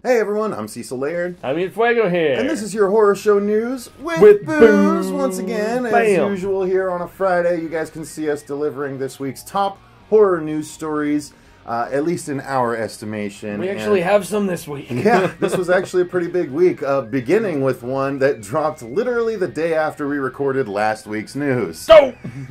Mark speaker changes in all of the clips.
Speaker 1: Hey everyone, I'm Cecil Laird.
Speaker 2: I'm Fuego here.
Speaker 1: And this is your horror show news with booze once again.
Speaker 2: Bam.
Speaker 1: As usual here on a Friday, you guys can see us delivering this week's top horror news stories, at least in our estimation.
Speaker 2: We actually have some this week.
Speaker 1: Yeah, this was actually a pretty big week, beginning with one that dropped literally the day after we recorded last week's news.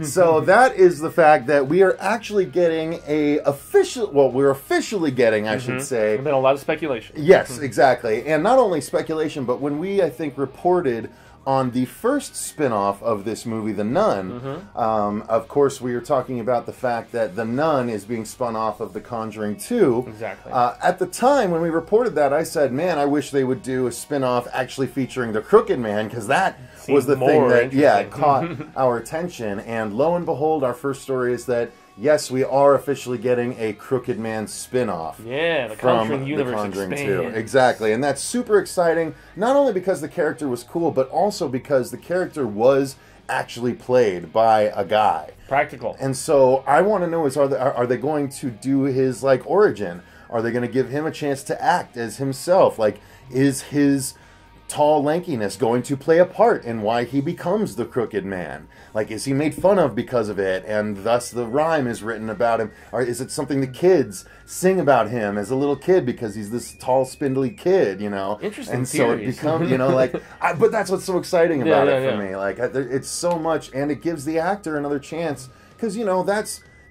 Speaker 1: So that is the fact that we are actually getting we're officially getting, I should say.
Speaker 2: There's been a lot of speculation.
Speaker 1: Yes, exactly. And not only speculation, but when we, I think, reported on the first spin-off of this movie, The Nun, of course, we were talking about the fact that The Nun is being spun off of The Conjuring 2.
Speaker 2: Exactly.
Speaker 1: At the time, when we reported that, I said, man, I wish they would do a spin-off actually featuring the Crooked Man, because that was the thing that, caught our attention. And lo and behold, our first story is that, yes, we are officially getting a Crooked Man spin-off.
Speaker 2: Yeah, the Conjuring universe expanded.
Speaker 1: Exactly, and that's super exciting, not only because the character was cool, but also because the character was actually played by a guy.
Speaker 2: Practical.
Speaker 1: And so I want to know, are they going to do his, origin? Are they going to give him a chance to act as himself? Is his tall lankiness going to play a part in why he becomes the Crooked Man? Is he made fun of because of it, and thus the rhyme is written about him? Or is it something the kids sing about him as a little kid because he's this tall, spindly kid,
Speaker 2: Interesting
Speaker 1: And
Speaker 2: theories.
Speaker 1: so it becomes, but that's what's so exciting about it for me. It's so much, and it gives the actor another chance, because,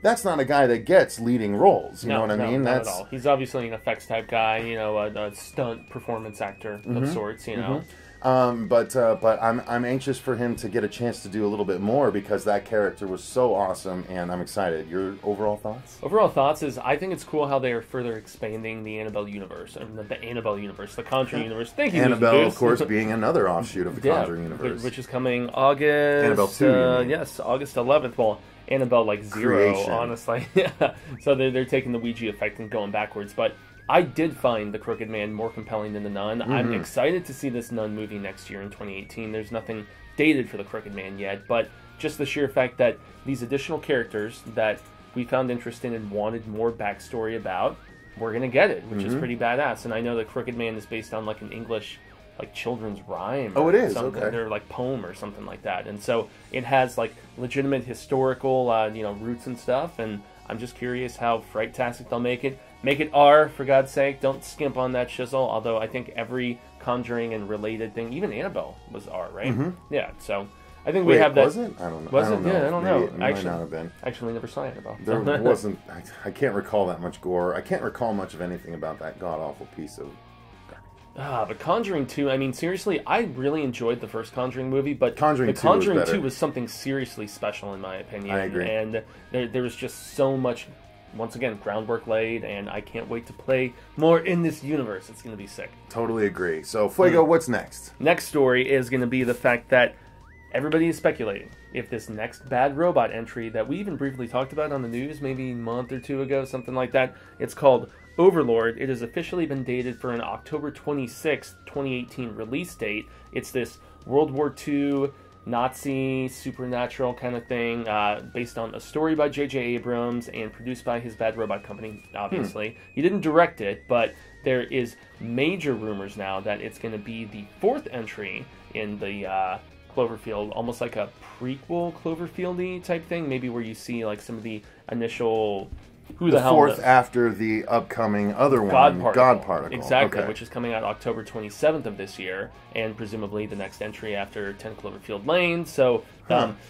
Speaker 1: that's not a guy that gets leading roles. You know what I mean?
Speaker 2: Not at all. He's obviously an effects type guy, a stunt performance actor of sorts,
Speaker 1: But I'm anxious for him to get a chance to do a little bit more, because that character was so awesome, and I'm excited. Your overall thoughts?
Speaker 2: Overall thoughts is, I think it's cool how they are further expanding the Annabelle universe, and the Annabelle universe, the Conjuring universe. Thank you,
Speaker 1: Annabelle, of course, being another offshoot of the Conjuring universe,
Speaker 2: which is coming August.
Speaker 1: Annabelle 2.
Speaker 2: Yes, August 11th. Well, Annabelle Zero,
Speaker 1: Creation.
Speaker 2: honestly. So they're taking the Ouija effect and going backwards, but I did find the Crooked Man more compelling than the Nun. I'm excited to see this Nun movie next year in 2018. There's nothing dated for the Crooked Man yet, but just the sheer fact that these additional characters that we found interesting and wanted more backstory about, we're going to get it, which is pretty badass. And I know the Crooked Man is based on an English children's rhyme.
Speaker 1: Oh, it is?
Speaker 2: Something.
Speaker 1: Okay.
Speaker 2: They're poem or something like that. And so it has legitimate historical roots and stuff, and I'm just curious how fright-tastic they'll make it. Make it R, for God's sake. Don't skimp on that shizzle, although I think every Conjuring and related thing, even Annabelle was R, right? Yeah, so I think we have that.
Speaker 1: Was it? I don't know.
Speaker 2: Was it? Yeah, I don't know.
Speaker 1: It might not have been.
Speaker 2: Actually never saw Annabelle.
Speaker 1: There wasn't. I can't recall that much gore. I can't recall much of anything about that god-awful piece of...
Speaker 2: But Conjuring 2, I mean, seriously, I really enjoyed the first Conjuring movie, but
Speaker 1: Conjuring
Speaker 2: the Conjuring
Speaker 1: 2
Speaker 2: 2 was something seriously special, in my opinion.
Speaker 1: I agree.
Speaker 2: And there was just so much, once again, groundwork laid, and I can't wait to play more in this universe. It's going to be sick.
Speaker 1: Totally agree. So, Fuego, what's next?
Speaker 2: Next story is going to be the fact that everybody is speculating if this next bad robot entry that we even briefly talked about on the news maybe a month or two ago, something like that, it's called Overlord. It has officially been dated for an October 26th, 2018 release date. It's this World War II Nazi supernatural kind of thing, based on a story by J.J. Abrams and produced by his Bad Robot Company, obviously. He didn't direct it, but there is major rumors now that it's going to be the fourth entry in the Cloverfield, almost like a prequel Cloverfield-y type thing, maybe where you see some of the initial...
Speaker 1: The fourth after the upcoming other one, God Particle.
Speaker 2: Exactly,
Speaker 1: okay.
Speaker 2: Which is coming out October 27th of this year, and presumably the next entry after 10 Cloverfield Lane. So,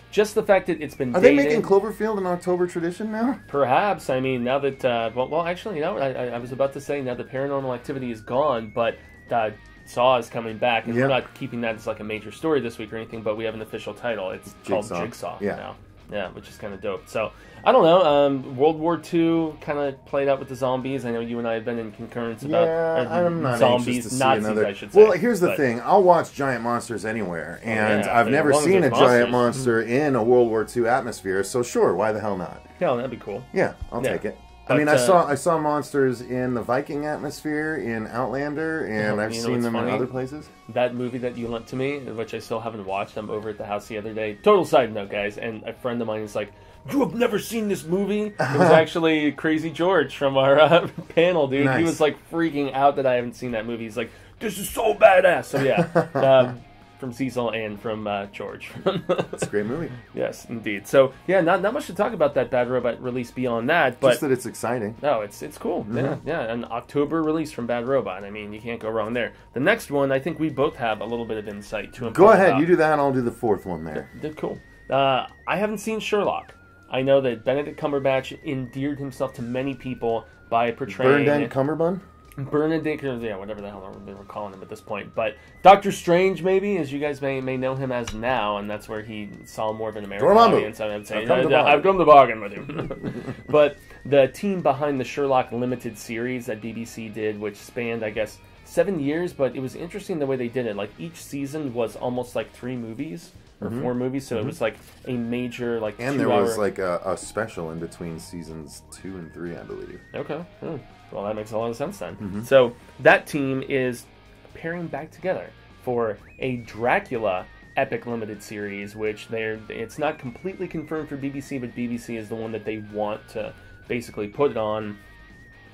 Speaker 2: just the fact that it's been dated...
Speaker 1: Are they making Cloverfield an October tradition now?
Speaker 2: Perhaps. I mean, now that... well, actually, I was about to say, now the Paranormal Activity is gone, but Saw is coming back, and we're not keeping that as a major story this week or anything, but we have an official title. It's called Jigsaw now. Yeah, which is kind of dope. So, I don't know. World War II kind of played out with the zombies. I know you and I have been in concurrence about
Speaker 1: I'm not
Speaker 2: zombies,
Speaker 1: to see
Speaker 2: Nazis,
Speaker 1: another...
Speaker 2: I should say.
Speaker 1: Well, here's the thing. I'll watch giant monsters anywhere, and I've never seen a giant monster in a World War II atmosphere, so sure, why the hell not?
Speaker 2: Yeah, that'd be cool.
Speaker 1: Yeah, I'll take it. I mean, I saw monsters in the Viking atmosphere in Outlander, and I've seen them in other places.
Speaker 2: That movie that you lent to me, which I still haven't watched, I'm over at the house the other day. Total side note, guys, and a friend of mine is like, "You have never seen this movie?" It was actually Crazy George from our panel, dude.
Speaker 1: Nice.
Speaker 2: He was like freaking out that I haven't seen that movie. He's like, "This is so badass." So yeah, from Cecil and from George.
Speaker 1: It's a great movie.
Speaker 2: Yes, indeed. So yeah, not much to talk about that Bad Robot release beyond that, but
Speaker 1: just that it's exciting.
Speaker 2: No, it's cool. Mm-hmm. Yeah, an October release from Bad Robot. I mean, you can't go wrong there. The next one, I think we both have a little bit of insight to.
Speaker 1: Go ahead, you do that, and I'll do the fourth one there.
Speaker 2: Cool. I haven't seen Sherlock. I know that Benedict Cumberbatch endeared himself to many people by portraying
Speaker 1: Bernard Cumberbund?
Speaker 2: Benedict, yeah, whatever the hell they were calling him at this point. But Doctor Strange, maybe, as you guys may know him as now, and that's where he saw more of an American audience. I would say, I've come to bargain with you. But the team behind the Sherlock Limited series that BBC did, which spanned, I guess, 7 years, but it was interesting the way they did it. Like, each season was almost like 3 movies. Or 4 movies, so it was like a major, like,
Speaker 1: and there was like a special in between seasons 2 and 3, I believe.
Speaker 2: Okay. Well, that makes a lot of sense then. So that team is pairing back together for a Dracula epic limited series, which it's not completely confirmed for BBC, but BBC is the one that they want to basically put it on.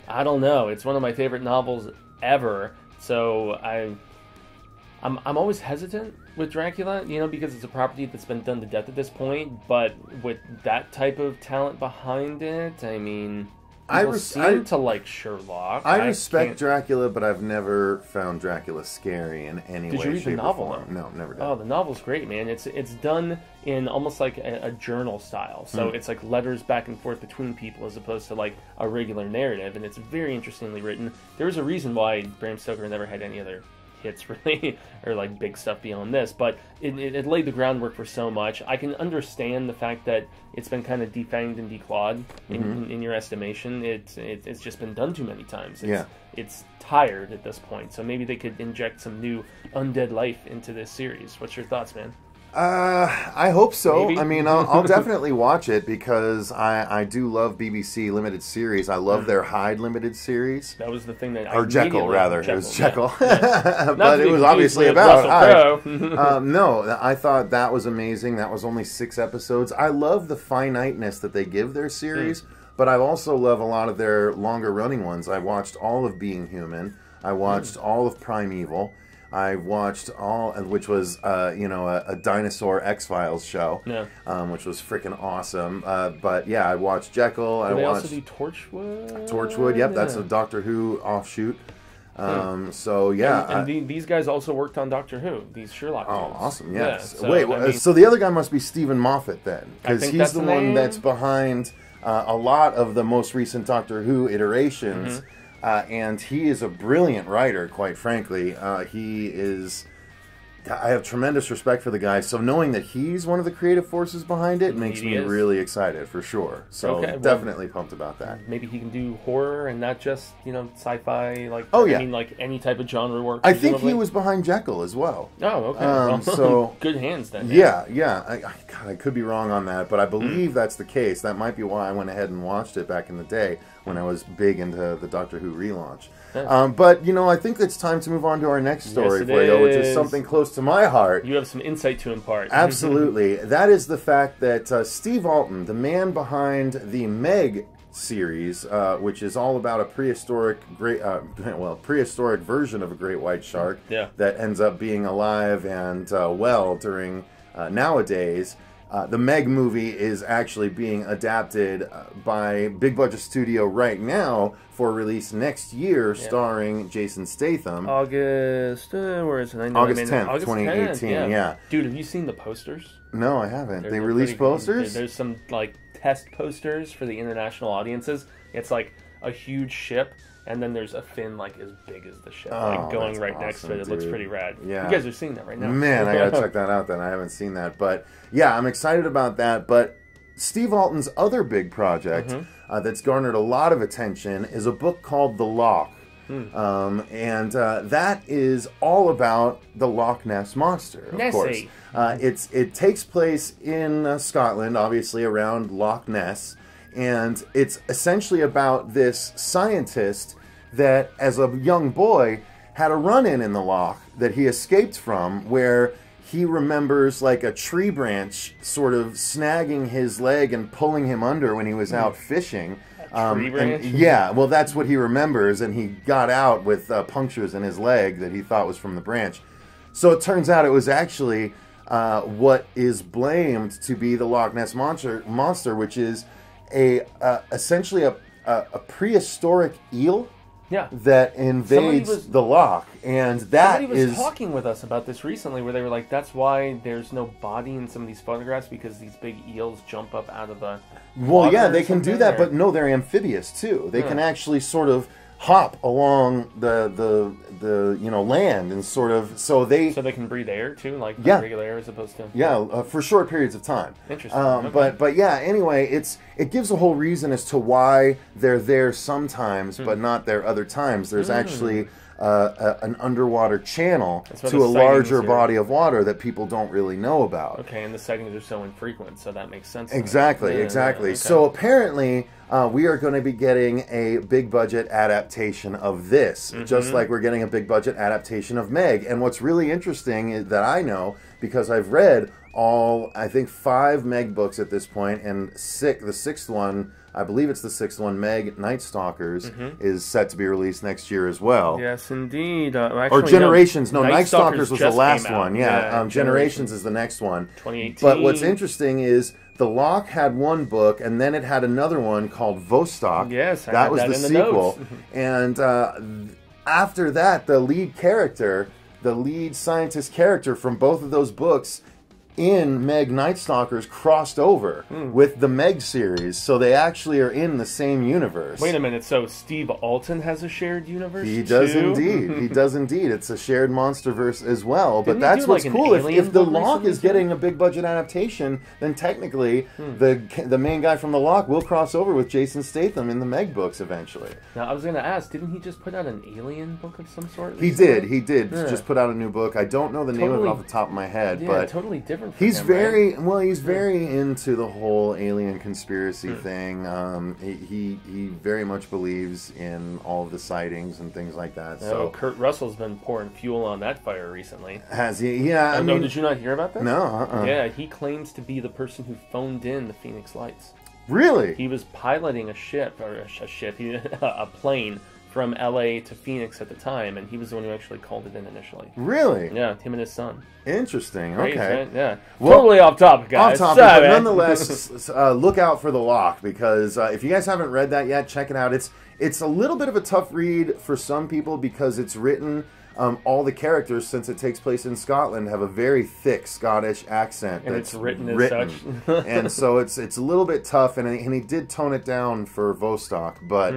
Speaker 2: I don't know. It's one of my favorite novels ever, so I'm always hesitant with Dracula, because it's a property that's been done to death at this point, but with that type of talent behind it, I mean, people seem to like Sherlock.
Speaker 1: I respect Dracula, but I've never found Dracula scary in any way,
Speaker 2: Did you read the novel?
Speaker 1: No, never did.
Speaker 2: Oh, the novel's great, man. It's done in almost like a journal style, so it's like letters back and forth between people as opposed to like a regular narrative, and it's very interestingly written. There was a reason why Bram Stoker never had any other hits really, or like big stuff beyond this, but it laid the groundwork for so much. I can understand the fact that it's been kind of defanged and declawed in your estimation. It's just been done too many times. It's tired at this point, so maybe they could inject some new undead life into this series. What's your thoughts, man?
Speaker 1: I hope so.
Speaker 2: Maybe.
Speaker 1: I mean, I'll definitely watch it because I do love BBC limited series. I love their Hyde limited series.
Speaker 2: That was the thing that
Speaker 1: or Jekyll rather. It was Jekyll,
Speaker 2: yeah.
Speaker 1: but it was obviously about Hyde. No, I thought that was amazing. That was only 6 episodes. I love the finiteness that they give their series, but I also love a lot of their longer running ones. I watched all of Being Human. I watched all of Primeval. I watched all, which was, a dinosaur X-Files show, which was freaking awesome. But yeah, I watched Jekyll.
Speaker 2: Did they also do Torchwood?
Speaker 1: Torchwood, yep, that's a Doctor Who offshoot. So yeah.
Speaker 2: And these guys also worked on Doctor Who, these Sherlock movies.
Speaker 1: Oh, awesome, yes.
Speaker 2: Yeah,
Speaker 1: Wait, so the other guy must be Stephen Moffat then, because he's the one that's behind a lot of the most recent Doctor Who iterations. And he is a brilliant writer, quite frankly. He is... I have tremendous respect for the guy, so knowing that he's one of the creative forces behind it makes me really excited, for sure. So definitely pumped about that.
Speaker 2: Maybe he can do horror and not just, sci-fi, like,
Speaker 1: I
Speaker 2: mean, like, any type of genre work.
Speaker 1: I think he was behind Jekyll as well.
Speaker 2: Oh, okay.
Speaker 1: So
Speaker 2: good hands then.
Speaker 1: Yeah. I could be wrong on that, but I believe that's the case. That might be why I went ahead and watched it back in the day when I was big into the Doctor Who relaunch. But, I think it's time to move on to our next story for you, which is something close to my heart.
Speaker 2: You have some insight to impart.
Speaker 1: Absolutely. That is the fact that Steve Alton, the man behind the Meg series, which is all about a prehistoric version of a great white shark that ends up being alive and well during nowadays. The Meg movie is actually being adapted by Big Budget Studio right now for release next year, starring Jason Statham.
Speaker 2: August, where is it?
Speaker 1: August 10th, 2018, yeah.
Speaker 2: Dude, have you seen the posters?
Speaker 1: No, I haven't. They released posters?
Speaker 2: There's some, like, test posters for the international audiences. It's like a huge ship, and then there's a fin like as big as the ship, going right next to it. It looks pretty rad.
Speaker 1: Yeah.
Speaker 2: You guys are seeing that right now.
Speaker 1: Man, I gotta check that out then. I haven't seen that. But yeah, I'm excited about that. But Steve Alton's other big project that's garnered a lot of attention is a book called The Loch. And that is all about the Loch Ness Monster, of course. It takes place in Scotland, obviously around Loch Ness. And it's essentially about this scientist that, as a young boy, had a run-in in the loch that he escaped from, where he remembers like a tree branch sort of snagging his leg and pulling him under when he was out fishing.
Speaker 2: Tree branch?
Speaker 1: Yeah, well, that's what he remembers, and he got out with punctures in his leg that he thought was from the branch. So it turns out it was actually what is blamed to be the Loch Ness monster, which is essentially a prehistoric eel.
Speaker 2: Yeah.
Speaker 1: That invades the loch, and that
Speaker 2: somebody was talking with us about this recently, where they were like, "That's why there's no body in some of these photographs, because these big eels jump up out of the
Speaker 1: well, yeah, they can do that, but no, they're amphibious too. They can actually sort of hop along the land and sort of so they
Speaker 2: can breathe air too, like regular air as opposed to
Speaker 1: for short periods of time.
Speaker 2: Interesting. Okay.
Speaker 1: But yeah, anyway, it gives a whole reason as to why they're there sometimes, but not there other times. There's actually an underwater channel to a larger body of water that people don't really know about.
Speaker 2: Okay, and the sightings are so infrequent, so that makes sense.
Speaker 1: Exactly. Okay. So apparently, we are going to be getting a big budget adaptation of this, just like we're getting a big budget adaptation of Meg. And what's really interesting is that I know, because I've read I think 5 Meg books at this point, and the 6th one, I believe it's the 6th one, Meg Night Stalkers, is set to be released next year as well.
Speaker 2: Yes, indeed.
Speaker 1: Or Generations. No, Night Stalkers was the last one. Yeah, Generations is the next one.
Speaker 2: 2018.
Speaker 1: But what's interesting is the Loch had one book, and then it had another one called Vostok.
Speaker 2: Yes,
Speaker 1: that was the sequel. And after that, the lead scientist character from both of those books in Meg Night Stalkers crossed over with the Meg series, so they actually are in the same universe.
Speaker 2: Wait a minute, so Steve Alton has a shared universe?
Speaker 1: He does indeed. He does indeed. It's a shared monsterverse as well. But that's what's cool. If the Loch is getting a big budget adaptation, then technically the main guy from the Loch will cross over with Jason Statham in the Meg books eventually.
Speaker 2: Now, I was going to ask, didn't he just put out an Alien book of some sort?
Speaker 1: He did. Just put out a new book. I don't know the name of it off the top of my head, but
Speaker 2: totally different.
Speaker 1: He's very into the whole alien conspiracy thing. He very much believes in all of the sightings and things like that. So
Speaker 2: Kurt Russell's been pouring fuel on that fire recently.
Speaker 1: Has he? Yeah. I mean,
Speaker 2: did you not hear about this?
Speaker 1: No.
Speaker 2: Yeah, he claims to be the person who phoned in the Phoenix Lights.
Speaker 1: Really?
Speaker 2: He was piloting a plane from LA to Phoenix at the time, and he was the one who actually called it in initially.
Speaker 1: Really?
Speaker 2: Yeah, him and his son.
Speaker 1: Interesting.
Speaker 2: Great,
Speaker 1: okay.
Speaker 2: Right? Yeah. Well, totally off topic, guys.
Speaker 1: Off topic, but nonetheless, look out for The Loch, because if you guys haven't read that yet, check it out. It's a little bit of a tough read for some people because it's written. All the characters, since it takes place in Scotland, have a very thick Scottish accent.
Speaker 2: And it's written as such.
Speaker 1: And so it's a little bit tough, and he did tone it down for Vostok, but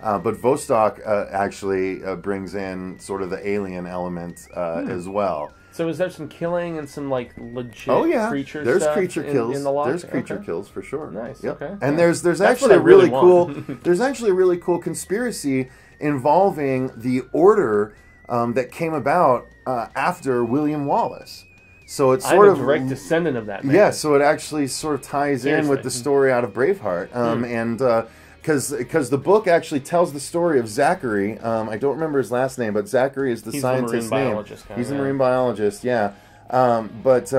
Speaker 1: Vostok actually brings in sort of the alien element as well.
Speaker 2: So is there some killing and some like legit creature
Speaker 1: there's
Speaker 2: stuff
Speaker 1: creature kills.
Speaker 2: in the Loch?
Speaker 1: There's creature kills for sure.
Speaker 2: Nice.
Speaker 1: Yep.
Speaker 2: Okay.
Speaker 1: And there's actually a really cool there's actually a really cool conspiracy involving the order that came about after William Wallace. So it's sort of
Speaker 2: a direct descendant of that man.
Speaker 1: Yeah, so it actually sort of ties in with the story out of Braveheart. And because the book actually tells the story of Zachary. I don't remember his last name, but Zachary is the scientist's name. He's a marine biologist, yeah. But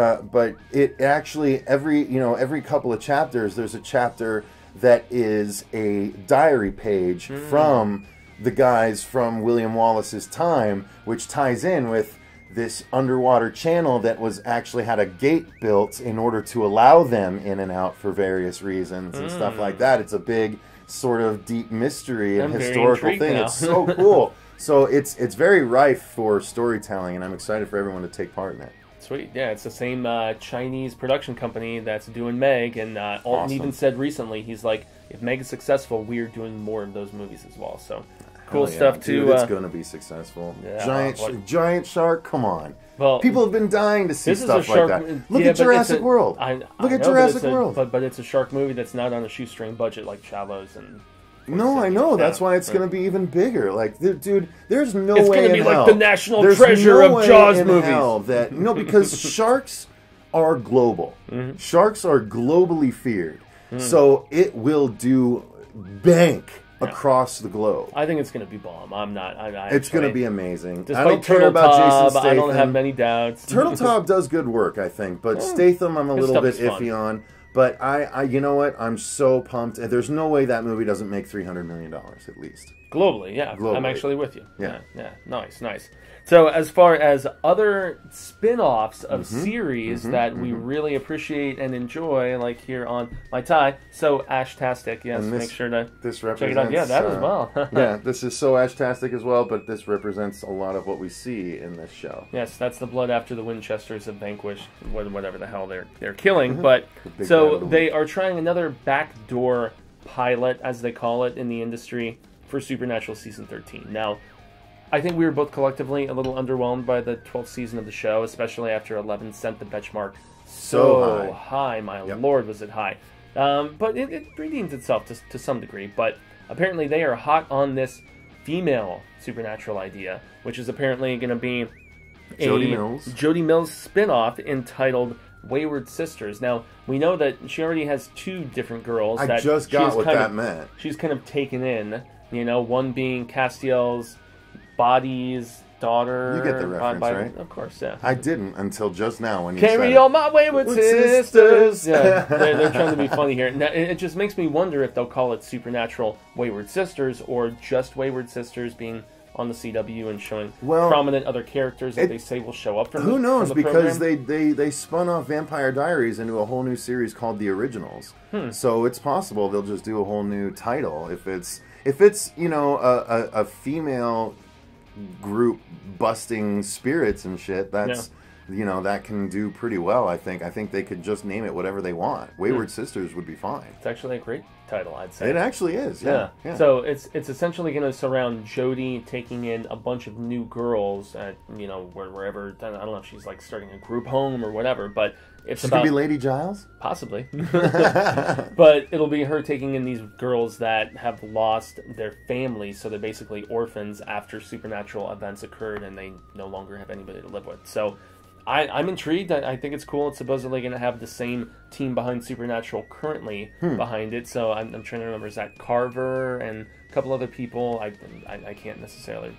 Speaker 1: it actually every couple of chapters there's a chapter that is a diary page from the guys from William Wallace's time, which ties in with this underwater channel that was actually had a gate built in order to allow them in and out for various reasons and stuff like that. It's a big sort of deep mystery and historical thing. It's so cool. So it's very rife for storytelling, and I'm excited for everyone to take part in it.
Speaker 2: Sweet. Yeah, it's the same Chinese production company that's doing Meg, and Alton
Speaker 1: Awesome.
Speaker 2: even said recently, he's like, if Meg is successful, we're doing more of those movies as well. So cool stuff too.
Speaker 1: Dude, it's going to be successful.
Speaker 2: Yeah,
Speaker 1: giant shark. Come on.
Speaker 2: Well,
Speaker 1: people have been dying to see stuff like that. Look
Speaker 2: yeah,
Speaker 1: at Jurassic World.
Speaker 2: Look
Speaker 1: at Jurassic World.
Speaker 2: But it's a shark movie that's not on a shoestring budget like Shallows and.
Speaker 1: No, I know. That's why it's going to be even bigger. Like, dude, there's no
Speaker 2: it's
Speaker 1: way
Speaker 2: going to be
Speaker 1: in
Speaker 2: like
Speaker 1: hell.
Speaker 2: the national
Speaker 1: There's
Speaker 2: treasure
Speaker 1: no
Speaker 2: of
Speaker 1: way
Speaker 2: Jaws
Speaker 1: in
Speaker 2: movies.
Speaker 1: Hell because sharks are global. Sharks are globally feared. So it will do bank across the globe.
Speaker 2: I think it's going to be bomb.
Speaker 1: It's going to be amazing.
Speaker 2: Despite
Speaker 1: I don't care about Jason Statham.
Speaker 2: I don't have many doubts.
Speaker 1: Turtletop does good work, I think, but Statham I'm a little bit iffy on. But I, you know what? I'm so pumped. And there's no way that movie doesn't make $300 million at least.
Speaker 2: Globally, yeah.
Speaker 1: Globally.
Speaker 2: I'm actually with you.
Speaker 1: Yeah.
Speaker 2: Nice. So as far as other spin-offs of series that we really appreciate and enjoy, like here on My Tie, so Ashtastic, yes, make sure to check it out. Yeah, that as well.
Speaker 1: Yeah, this is so Ashtastic as well, but this represents a lot of what we see in this show.
Speaker 2: Yes, that's the blood after the Winchesters have vanquished whatever the hell they're killing. But so they are trying another backdoor pilot, as they call it in the industry, for Supernatural Season 13. Now, I think we were both collectively a little underwhelmed by the 12th season of the show, especially after 11 sent the benchmark so high. My lord, was it high. But it redeemed itself to some degree. But apparently they are hot on this female Supernatural idea, which is apparently going to be a Jody Mills spin-off entitled Wayward Sisters. Now, we know that she already has two different girls.
Speaker 1: I just got what that meant.
Speaker 2: She's kind of taken in, one being Castiel's Body's daughter.
Speaker 1: You get the reference, right?
Speaker 2: Of course, yeah.
Speaker 1: I didn't until just now when you
Speaker 2: Carry
Speaker 1: said
Speaker 2: on my wayward sisters. Yeah, they're trying to be funny here. Now, it just makes me wonder if they'll call it Supernatural Wayward Sisters or just Wayward Sisters being on the CW and showing prominent other characters that they say will show up from
Speaker 1: who knows,
Speaker 2: from the
Speaker 1: because
Speaker 2: program.
Speaker 1: they spun off Vampire Diaries into a whole new series called The Originals. So it's possible they'll just do a whole new title if it's a female group busting spirits and shit. That's that can do pretty well. I think they could just name it whatever they want. Wayward Sisters would be fine.
Speaker 2: It's actually a great title, I'd say.
Speaker 1: It actually is. Yeah.
Speaker 2: So it's essentially going to surround Jody taking in a bunch of new girls at wherever. I don't know if she's like starting a group home or whatever, but it's
Speaker 1: could be Lady Giles,
Speaker 2: possibly. But it'll be her taking in these girls that have lost their families, so they're basically orphans after supernatural events occurred and they no longer have anybody to live with. So I'm intrigued. I think it's cool. It's supposedly going to have the same team behind Supernatural currently behind it. So I'm trying to remember, is that Carver and a couple other people? I can't necessarily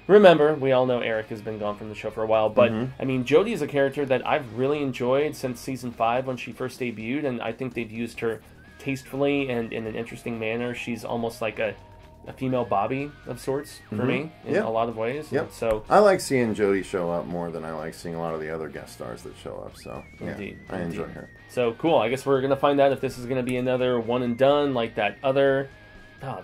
Speaker 2: remember. We all know Eric has been gone from the show for a while. But, I mean, Jodie is a character that I've really enjoyed since Season 5 when she first debuted. And I think they've used her tastefully and in an interesting manner. She's almost like a female Bobby of sorts for me in a lot of ways.
Speaker 1: Yep.
Speaker 2: So
Speaker 1: I like seeing Jodie show up more than I like seeing a lot of the other guest stars that show up. So I enjoy her.
Speaker 2: So cool. I guess we're gonna find out if this is gonna be another one and done like that other. Oh,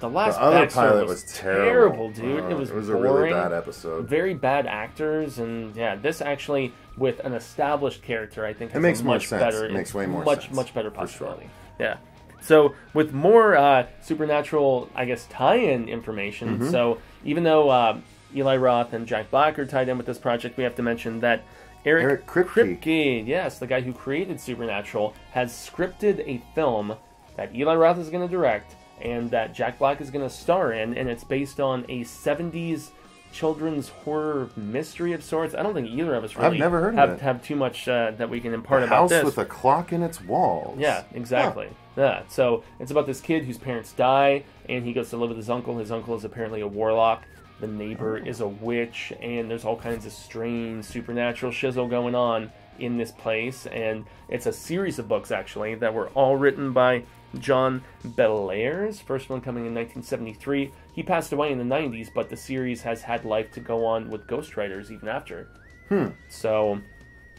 Speaker 2: the last
Speaker 1: other pilot was terrible,
Speaker 2: dude. It was
Speaker 1: a
Speaker 2: boring,
Speaker 1: really bad episode.
Speaker 2: Very bad actors, and this actually with an established character, I think
Speaker 1: it makes
Speaker 2: much better.
Speaker 1: It makes way more sense.
Speaker 2: Much better possibility. Sure. Yeah. So, with more Supernatural, I guess, tie-in information, so even though Eli Roth and Jack Black are tied in with this project, we have to mention that Eric Kripke, yes, the guy who created Supernatural, has scripted a film that Eli Roth is going to direct and that Jack Black is going to star in, and it's based on a 70s children's horror mystery of sorts. I don't think either of us really
Speaker 1: I've never heard of it.
Speaker 2: Have too much that we can impart about this.
Speaker 1: A house with a clock in its walls.
Speaker 2: Yeah, exactly. Yeah, so it's about this kid whose parents die, and he goes to live with his uncle. His uncle is apparently a warlock. The neighbor is a witch, and there's all kinds of strange supernatural shizzle going on in this place. And it's a series of books, actually, that were all written by John Bellairs, first one coming in 1973. He passed away in the 90s, but the series has had life to go on with ghostwriters even after. So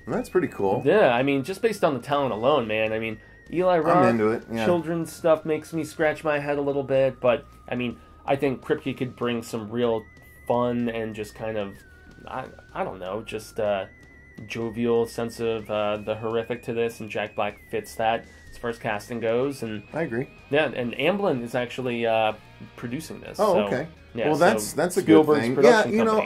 Speaker 1: that's pretty cool.
Speaker 2: Yeah, I mean, just based on the talent alone, man. I mean, Eli Roth,
Speaker 1: I'm into it. Yeah.
Speaker 2: Children's stuff makes me scratch my head a little bit, but I mean, I think Kripke could bring some real fun and just kind of, I don't know, just jovial sense of the horrific to this, and Jack Black fits that as far as casting goes. And
Speaker 1: I agree.
Speaker 2: Yeah, and Amblin is actually producing this.
Speaker 1: Oh,
Speaker 2: so,
Speaker 1: okay.
Speaker 2: Yeah,
Speaker 1: well, that's a good thing. Yeah, you know,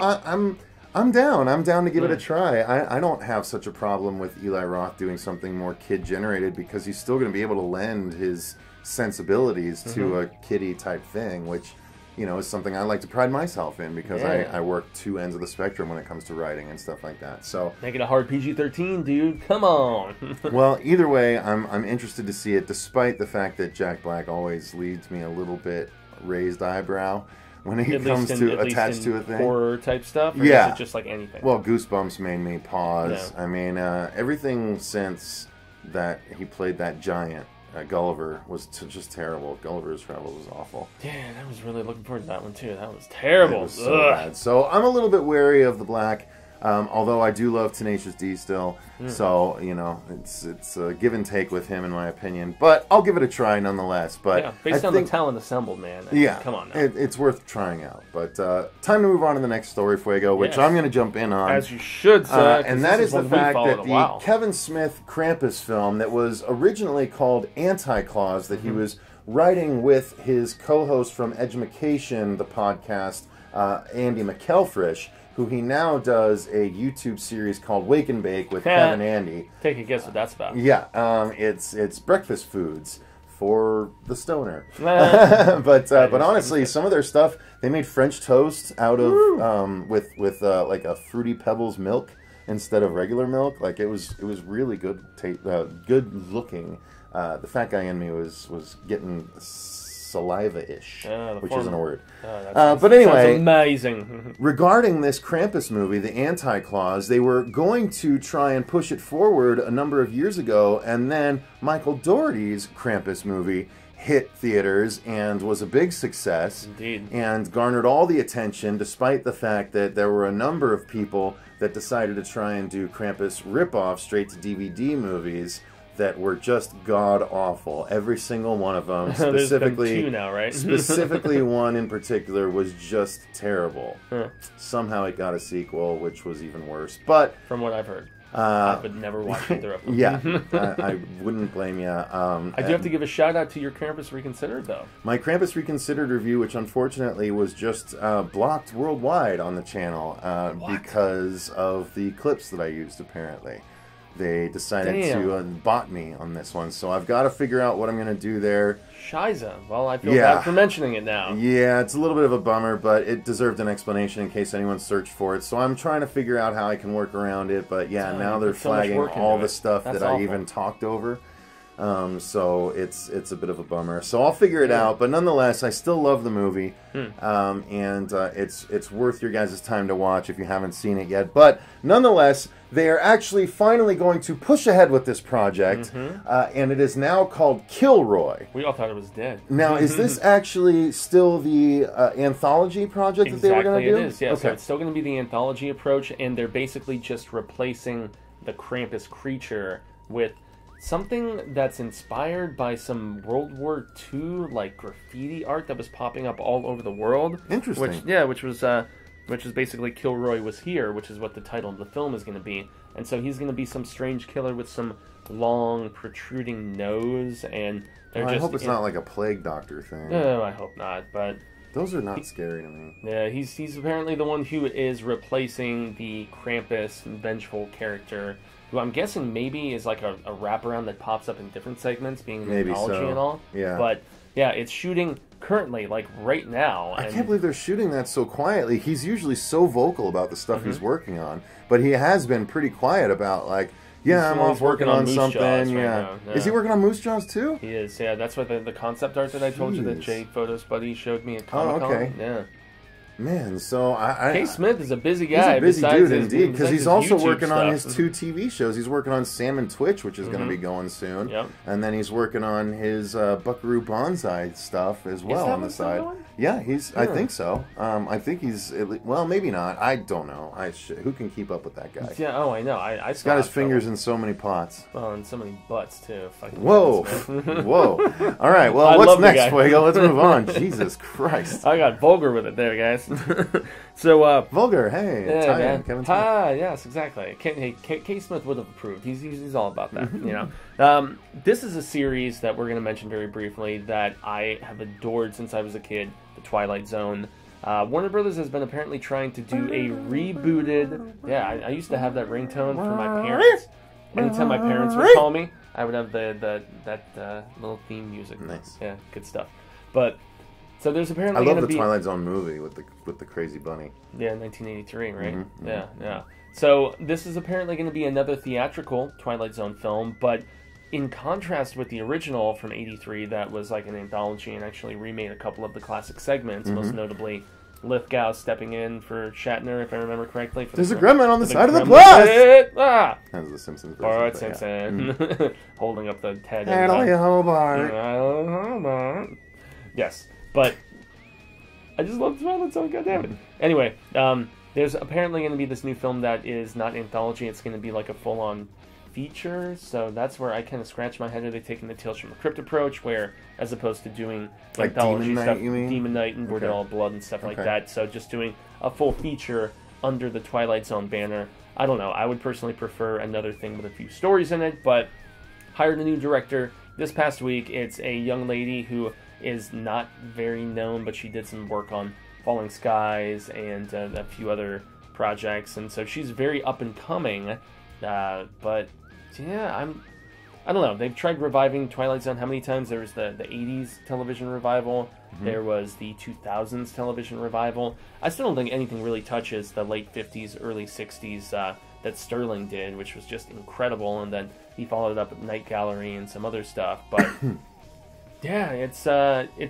Speaker 1: I'm down. I'm down to give it a try. I don't have such a problem with Eli Roth doing something more kid-generated because he's still going to be able to lend his sensibilities to a kiddie type thing, which is something I like to pride myself in because
Speaker 2: Yeah.
Speaker 1: I work two ends of the spectrum when it comes to writing and stuff like that. So
Speaker 2: Make it a hard PG-13, dude. Come on.
Speaker 1: well, either way, I'm interested to see it, despite the fact that Jack Black always leaves me a little bit raised eyebrow when he comes to attach to a thing.
Speaker 2: Horror type stuff? Or
Speaker 1: Yeah.
Speaker 2: is it just like anything?
Speaker 1: Well, Goosebumps made me pause.
Speaker 2: Yeah.
Speaker 1: I mean, everything since that he played that giant, Gulliver, was just terrible. Gulliver's Travel was awful.
Speaker 2: Yeah, I was really looking forward to that one too. That was terrible.
Speaker 1: It was so bad. So I'm a little bit wary of the Black. Although I do love Tenacious D still, so it's a give and take with him in my opinion. But I'll give it a try nonetheless. But
Speaker 2: yeah, based on the talent assembled, man.
Speaker 1: Yeah,
Speaker 2: come on now.
Speaker 1: It's worth trying out. But time to move on to the next story, Fuego, which
Speaker 2: Yes.
Speaker 1: I'm going to jump in on.
Speaker 2: As you should, sir.
Speaker 1: And that is the
Speaker 2: one we
Speaker 1: fact
Speaker 2: followed
Speaker 1: that
Speaker 2: a while.
Speaker 1: the Kevin Smith Krampus film that was originally called Anti-Claus, that he was writing with his co-host from Edumacation, the podcast, Andy McElfresh, who he now does a YouTube series called Wake and Bake with Kevin and Andy.
Speaker 2: Take a guess what that's about.
Speaker 1: Yeah, it's breakfast foods for the stoner. but honestly, some of their stuff, they made French toast out of with like a Fruity Pebbles milk instead of regular milk. Like it was really good, good looking. The fat guy in me was getting saliva-ish, which isn't a word. But anyway,
Speaker 2: sounds amazing.
Speaker 1: regarding this Krampus movie, the Anti-Claus, they were going to try and push it forward a number of years ago, and then Michael Dougherty's Krampus movie hit theaters and was a big success.
Speaker 2: Indeed.
Speaker 1: And garnered all the attention, despite the fact that there were a number of people that decided to try and do Krampus rip-off straight-to-DVD movies that were just god-awful. Every single one of them. Specifically,
Speaker 2: There's been 2 now, right?
Speaker 1: specifically one in particular was just terrible.
Speaker 2: Huh.
Speaker 1: Somehow it got a sequel, which was even worse. But
Speaker 2: From what I've heard. I would never watch either of them.
Speaker 1: yeah, I wouldn't blame you.
Speaker 2: I do have to give a shout out to your Krampus Reconsidered, though.
Speaker 1: My Krampus Reconsidered review, which unfortunately was just blocked worldwide on the channel because of the clips that I used, apparently. They decided to bot me on this one, so I've got to figure out what I'm going to do there.
Speaker 2: Shiza. Well, I feel bad for mentioning it now.
Speaker 1: Yeah, it's a little bit of a bummer, but it deserved an explanation in case anyone searched for it. So I'm trying to figure out how I can work around it, but yeah, now they're flagging all the stuff that I even talked over. So it's a bit of a bummer. So I'll figure it out, but nonetheless, I still love the movie, and it's worth your guys' time to watch if you haven't seen it yet. But nonetheless, they are actually finally going to push ahead with this project, and it is now called Kilroy.
Speaker 2: We all thought it was dead.
Speaker 1: Now, is this actually still the anthology project that they were going to do?
Speaker 2: Exactly, it is, yeah. Okay. So it's still going to be the anthology approach, and they're basically just replacing the Krampus creature with something that's inspired by some World War II like graffiti art that was popping up all over the world.
Speaker 1: Interesting.
Speaker 2: Which is basically Kilroy Was Here, which is what the title of the film is going to be. And so he's going to be some strange killer with some long protruding nose, and
Speaker 1: I hope it's not like a plague doctor thing.
Speaker 2: No, I hope not, but
Speaker 1: those are not scary to me.
Speaker 2: Yeah, he's apparently the one who is replacing the Krampus vengeful character, who I'm guessing maybe is like a wraparound that pops up in different segments, being an anthology and all.
Speaker 1: Yeah.
Speaker 2: But yeah, it's shooting currently, like right now.
Speaker 1: I can't believe they're shooting that so quietly. He's usually so vocal about the stuff he's working on, but he has been pretty quiet about like, yeah, I'm off working on something. Yeah. Is he working on Moose Jaws too?
Speaker 2: He is. Yeah, that's what the concept art that I told you that Jay Photos Buddy showed me at Comic-Con.
Speaker 1: Oh, okay.
Speaker 2: Yeah.
Speaker 1: Man, so
Speaker 2: K. Smith is a busy guy.
Speaker 1: He's a busy dude, indeed, because he's also working on his 2 TV shows. He's working on Sam and Twitch, which is going to be going soon. Yep. And then he's working on his Buckaroo Bonsai stuff as well on the side. Yeah, I think so. I think he's, well, maybe not. I don't know. Who can keep up with that guy?
Speaker 2: Yeah, I know.
Speaker 1: He's got his fingers in so many pots.
Speaker 2: Well, and so many butts, too.
Speaker 1: Whoa. Whoa. All right, well, what's next, Fuego? Let's move on. Jesus Christ.
Speaker 2: I got vulgar with it there, guys. So
Speaker 1: vulgar, hey,
Speaker 2: yeah,
Speaker 1: Italian, Kevin Smith.
Speaker 2: Yes, exactly. K. Smith would have approved. He's all about that, you know. This is a series that we're going to mention very briefly that I have adored since I was a kid, the Twilight Zone. Warner Brothers has been apparently trying to do a rebooted. Yeah, I used to have that ringtone for my parents. Anytime my parents would call me, I would have that little theme music.
Speaker 1: Nice.
Speaker 2: Yeah, good stuff. But So there's apparently
Speaker 1: I love
Speaker 2: going to
Speaker 1: the
Speaker 2: be
Speaker 1: Twilight Zone movie with the crazy bunny.
Speaker 2: Yeah, 1983, right?
Speaker 1: Mm-hmm.
Speaker 2: Yeah. So this is apparently going to be another theatrical Twilight Zone film, but in contrast with the original from '83, that was like an anthology and actually remade a couple of the classic segments, most notably Lithgow stepping in for Shatner, if I remember correctly.
Speaker 1: There's a gremlin on the side of the bus!
Speaker 2: Ah!
Speaker 1: That's the Simpsons version.
Speaker 2: Bart Simpson holding up the head.
Speaker 1: Natalie Hobart.
Speaker 2: Yes, but I just love Twilight Zone, goddammit. Anyway, there's apparently going to be this new film that is not anthology. It's going to be like a full-on feature, so that's where I kind of scratch my head. Are they taking the Tales from the Crypt approach, where as opposed to doing
Speaker 1: like
Speaker 2: anthology
Speaker 1: Demon
Speaker 2: stuff,
Speaker 1: Night, you mean?
Speaker 2: Demon Night and Bordello Blood and stuff like that, so just doing a full feature under the Twilight Zone banner. I don't know. I would personally prefer another thing with a few stories in it, but hired a new director this past week. It's a young lady who is not very known, but she did some work on Falling Skies and a few other projects, and so she's very up and coming. But yeah, I don't know. They've tried reviving Twilight Zone how many times? There was the 80s television revival. There was the 2000s television revival. I still don't think anything really touches the late 50s, early 60s that Sterling did, which was just incredible. And then he followed up with Night Gallery and some other stuff. But yeah, it's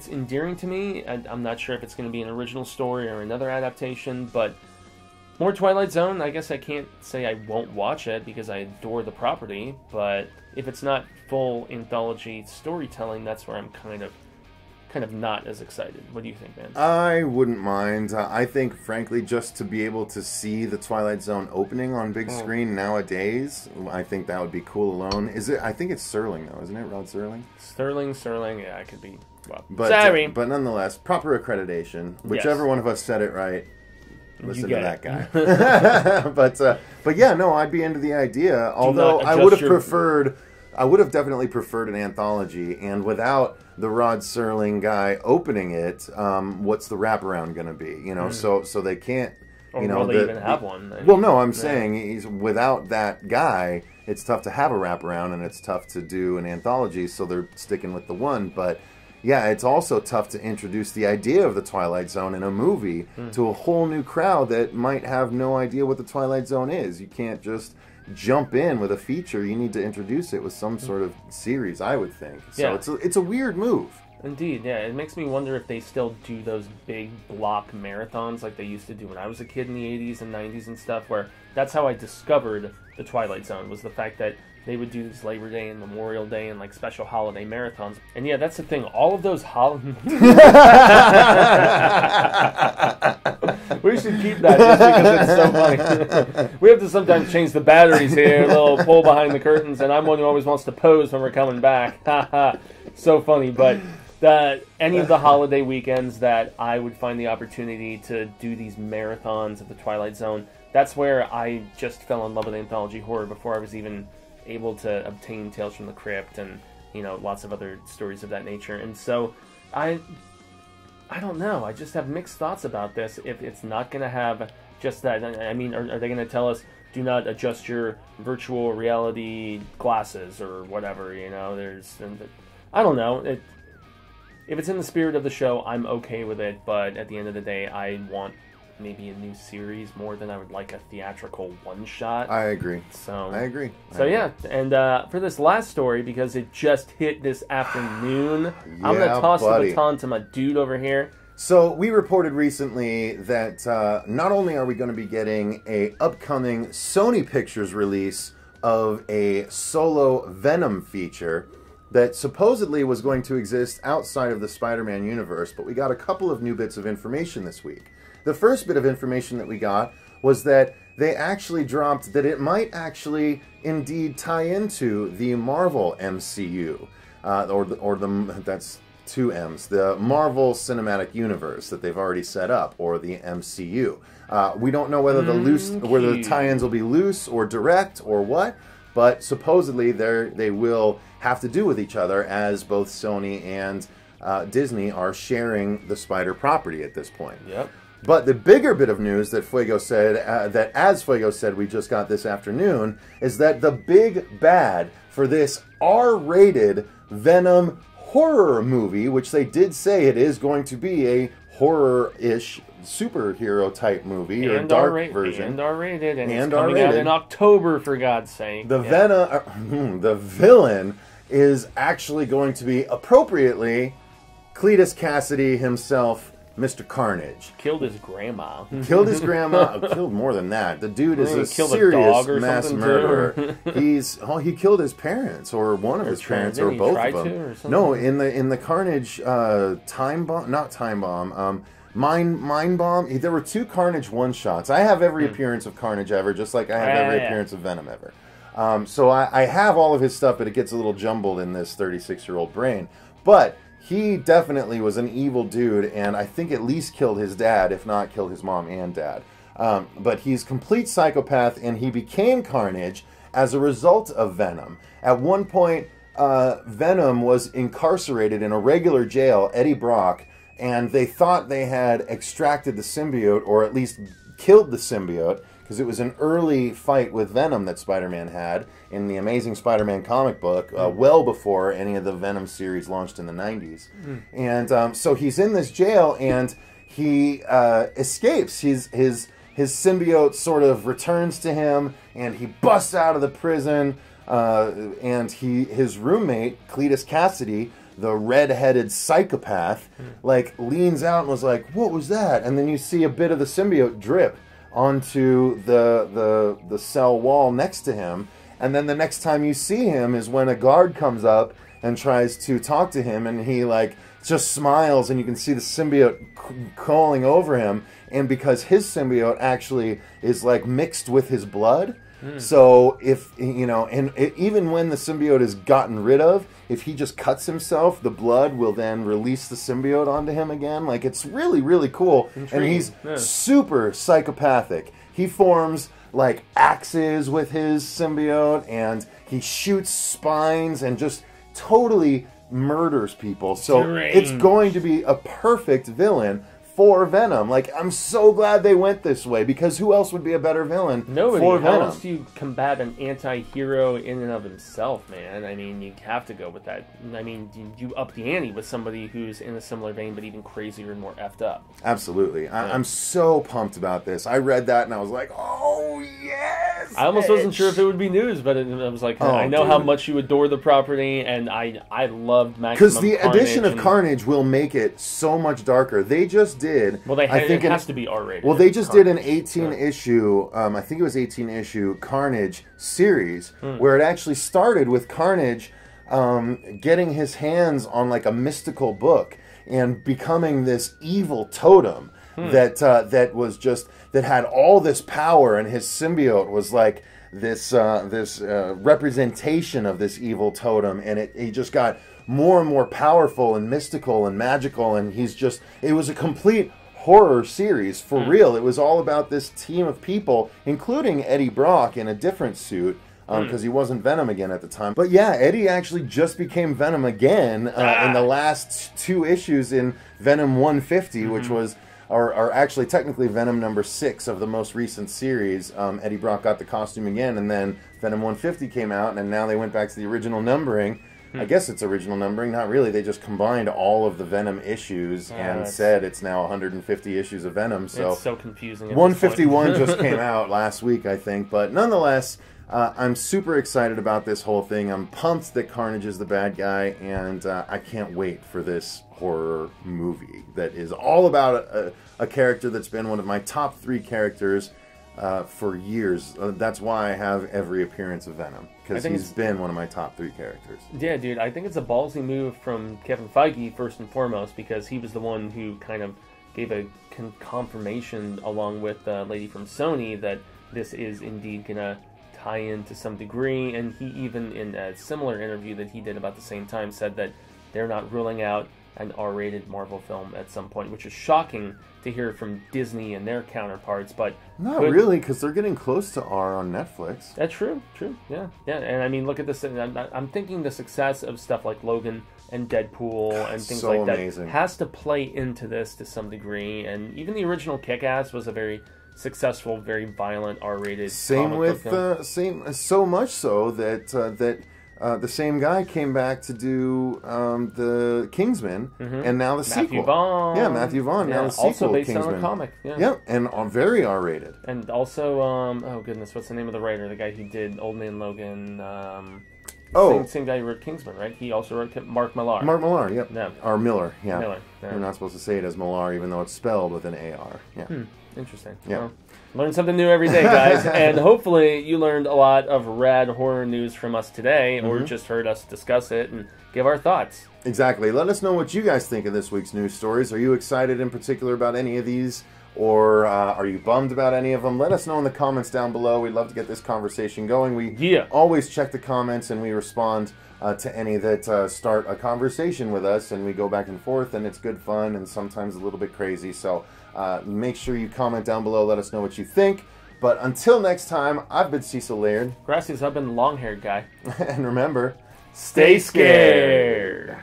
Speaker 2: endearing to me. I'm not sure if it's going to be an original story or another adaptation, but more Twilight Zone. I guess I can't say I won't watch it because I adore the property, but if it's not full anthology storytelling, that's where I'm kind of not as excited. What do you think, man?
Speaker 1: I wouldn't mind. I think, frankly, just to be able to see the Twilight Zone opening on big screen nowadays, I think that would be cool alone. Is it? I think it's Serling, though, isn't it? Rod Serling?
Speaker 2: Serling. Yeah, I could be. Well,
Speaker 1: but,
Speaker 2: sorry.
Speaker 1: But nonetheless, proper accreditation. Whichever one of us said it right. Listen to that guy. But yeah, no, I'd be into the idea. Although I would have definitely preferred an anthology, and without the Rod Serling guy opening it, what's the wraparound going to be? You know, so they can't.
Speaker 2: Or will they even have one?
Speaker 1: Well, no, I'm saying without that guy, it's tough to have a wraparound, and it's tough to do an anthology. So they're sticking with the one, but. Yeah, it's also tough to introduce the idea of the Twilight Zone in a movie to a whole new crowd that might have no idea what the Twilight Zone is. You can't just jump in with a feature. You need to introduce it with some sort of series, I would think. So it's a weird move.
Speaker 2: Indeed, yeah. It makes me wonder if they still do those big block marathons like they used to do when I was a kid in the 80s and 90s and stuff, where that's how I discovered the Twilight Zone, was the fact that they would do this Labor Day and Memorial Day and like special holiday marathons. And yeah, that's the thing. All of those we should keep that just because it's so funny. We have to sometimes change the batteries here, a little pull behind the curtains, and I'm one who always wants to pose when we're coming back. So funny. But any of the holiday weekends that I would find the opportunity to do these marathons of the Twilight Zone, that's where I just fell in love with anthology horror before I was even able to obtain Tales from the Crypt and, you know, lots of other stories of that nature. And so I don't know. I just have mixed thoughts about this. If it's not going to have just that, I mean, are they going to tell us, do not adjust your virtual reality glasses or whatever, you know? I don't know. If it's in the spirit of the show, I'm okay with it. But at the end of the day, I want maybe a new series more than I would like a theatrical one-shot.
Speaker 1: I agree.
Speaker 2: I
Speaker 1: agree.
Speaker 2: Yeah, and for this last story, because it just hit this afternoon, I'm going to toss the baton to my dude over here.
Speaker 1: So we reported recently that not only are we going to be getting a upcoming Sony Pictures release of a solo Venom feature that supposedly was going to exist outside of the Spider-Man universe, but we got a couple of new bits of information this week. The first bit of information that we got was that they actually dropped that it might actually indeed tie into the Marvel MCU, that's two M's, the Marvel Cinematic Universe that they've already set up, or the MCU. We don't know whether whether the tie-ins will be loose or direct or what, but supposedly they will have to do with each other, as both Sony and Disney are sharing the Spider property at this point.
Speaker 2: Yep.
Speaker 1: But the bigger bit of news that Fuego said, as Fuego said, we just got this afternoon, is that the big bad for this R-rated Venom horror movie, which they did say it is going to be a horror-ish superhero type movie or dark version.
Speaker 2: And R-rated, and it's coming out in October, for God's sake.
Speaker 1: The the villain is actually going to be, appropriately, Cletus Cassidy himself, Mr. Carnage.
Speaker 2: Killed his grandma.
Speaker 1: Killed his grandma. Killed more than that. The dude is a serious mass murderer. He killed his parents, or one of his parents, or both of them. No, in the Carnage time bomb, not time bomb. Mind Bomb. There were 2 Carnage one-shots. I have every appearance of Carnage ever, just like I have every appearance of Venom ever. So I have all of his stuff, but it gets a little jumbled in this 36-year-old brain. But he definitely was an evil dude, and I think at least killed his dad, if not killed his mom and dad. But he's complete psychopath, and he became Carnage as a result of Venom. At one point, Venom was incarcerated in a regular jail, Eddie Brock, and they thought they had extracted the symbiote, or at least killed the symbiote, because it was an early fight with Venom that Spider-Man had in the Amazing Spider-Man comic book, well before any of the Venom series launched in the 90s. And so he's in this jail, and he escapes. His symbiote sort of returns to him, and he busts out of the prison, and his roommate, Cletus Cassidy, the red-headed psychopath, like, leans out and was like, "What was that?" And then you see a bit of the symbiote drip onto the cell wall next to him. And then the next time you see him is when a guard comes up and tries to talk to him, and he, like, just smiles, and you can see the symbiote crawling over him. And because his symbiote actually is, like, mixed with his blood, so if, you know, and even when the symbiote is gotten rid of, if he just cuts himself, the blood will then release the symbiote onto him again. Like, it's really, really cool. Intriguing. And he's super psychopathic. He forms, like, axes with his symbiote, and he shoots spines and just totally murders people. So it's going to be a perfect villain for Venom. Like, I'm so glad they went this way, because who else would be a better villain for Venom?
Speaker 2: How else do you combat an anti-hero in and of himself, man? I mean, you have to go with that. I mean, you up the ante with somebody who's in a similar vein, but even crazier and more effed up.
Speaker 1: Absolutely. Yeah. I'm so pumped about this. I read that and I was like, oh, yes!
Speaker 2: I almost wasn't sure if it would be news, but I was like, I know how much you adore the property, and I loved Maximum Carnage.
Speaker 1: Because the addition of Carnage will make it so much darker. They just did.
Speaker 2: Well, I think it has to be R-rated.
Speaker 1: Well, they just did an 18-issue, I think it was 18-issue Carnage series, where it actually started with Carnage getting his hands on, like, a mystical book and becoming this evil totem that was just, that had all this power, and his symbiote was like this representation of this evil totem, and he just got more and more powerful and mystical and magical, and it was a complete horror series for real. It was all about this team of people, including Eddie Brock in a different suit, because he wasn't Venom again at the time. But yeah, Eddie actually just became Venom again in the last 2 issues in Venom 150, which was, or actually technically Venom number 6 of the most recent series. Eddie Brock got the costume again, and then Venom 150 came out, and now they went back to the original numbering. I guess it's original numbering. Not really. They just combined all of the Venom issues and said it's now 150 issues of Venom. So
Speaker 2: it's so confusing.
Speaker 1: 151 just came out last week, I think. But nonetheless, I'm super excited about this whole thing. I'm pumped that Carnage is the bad guy, and I can't wait for this horror movie that is all about a character that's been one of my top 3 characters for years. That's why I have every appearance of Venom, because he's been one of my top 3 characters.
Speaker 2: Yeah, dude, I think it's a ballsy move from Kevin Feige, first and foremost, because he was the one who kind of gave a confirmation, along with the lady from Sony, that this is indeed going to tie in to some degree, and he even, in a similar interview that he did about the same time, said that they're not ruling out an R-rated Marvel film at some point, which is shocking to hear from Disney and their counterparts, but
Speaker 1: not really, because they're getting close to R on Netflix.
Speaker 2: That's true, yeah, and I mean, look at this. I'm thinking the success of stuff like Logan and Deadpool and things like
Speaker 1: amazing.
Speaker 2: That has to play into this to some degree, and even the original Kick-Ass was a very successful, very violent R-rated.
Speaker 1: Same with so much so that the same guy came back to do the Kingsman, and now the sequel.
Speaker 2: Vaughn.
Speaker 1: Yeah, Matthew Vaughn. Now the sequel,
Speaker 2: also based
Speaker 1: Kingsman.
Speaker 2: on a comic. Yeah.
Speaker 1: Yep, and very R-rated.
Speaker 2: And also, oh goodness, what's the name of the writer? The guy who did Old Man Logan. Same guy who wrote Kingsman, right? He also wrote Mark Millar.
Speaker 1: Mark Millar, yep.
Speaker 2: Yeah.
Speaker 1: Or Miller, yeah.
Speaker 2: Miller. Yeah.
Speaker 1: You're not supposed to say it as Millar, even though it's spelled with an A-R. Yeah.
Speaker 2: Interesting.
Speaker 1: Yeah.
Speaker 2: Well, learn something new every day, guys. And hopefully you learned a lot of rad horror news from us today, or just heard us discuss it and give our thoughts.
Speaker 1: Exactly. Let us know what you guys think of this week's news stories. Are you excited in particular about any of these? Or are you bummed about any of them? Let us know in the comments down below. We'd love to get this conversation going. We always check the comments and we respond to any that start a conversation with us. And we go back and forth, and it's good fun and sometimes a little bit crazy. So make sure you comment down below. Let us know what you think. But until next time, I've been Cecil Laird.
Speaker 2: Gracias, I've been the long-haired guy.
Speaker 1: And remember,
Speaker 2: stay scared.